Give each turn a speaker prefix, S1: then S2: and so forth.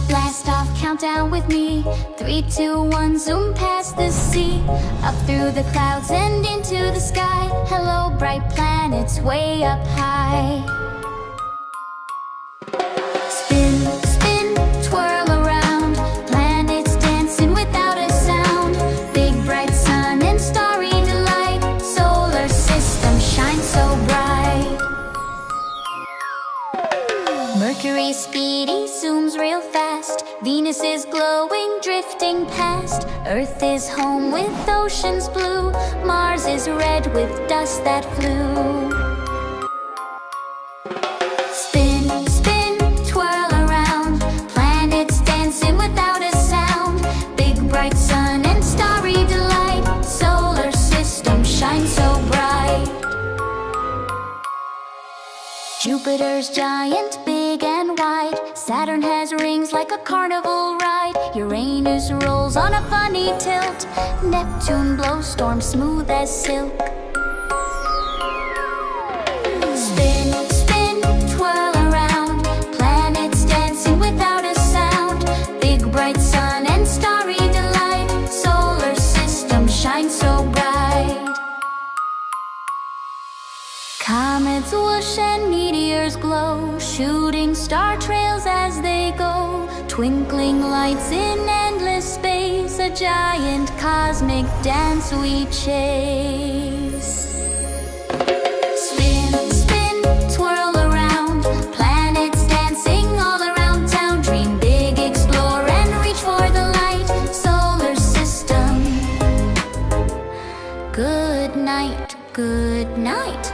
S1: blast off, countdown with me. 3, 2, 1, zoom past the sea, up through the clouds and into the sky. Hello, bright planets way up high. Spin, spin, twirl around, planets dancing without a sound. Big bright sun and starry delight, solar system shines so bright. Mercury speedy, zooms real fast. Venus is glowing, drifting past. Earth is home with oceans blue. Mars is red with dust that flew. Spin, spin, twirl around, planets dancing without a sound. Big bright sun and starry delight, solar system shines so bright. Jupiter's giant, big and wide. Saturn has rings like a carnival ride. Uranus rolls on a funny tilt. Neptune blows storms smooth as silk. Spin, spin, twirl around, planets dancing without a sound. Big bright sun and starry delight, solar system shines so bright. Comets whoosh and meteors glow, shooting star trails as they go. Twinkling lights in endless space, a giant cosmic dance we chase. Spin, spin, twirl around, planets dancing all around town. Dream big, explore and reach for the light, solar system. Good night, good night.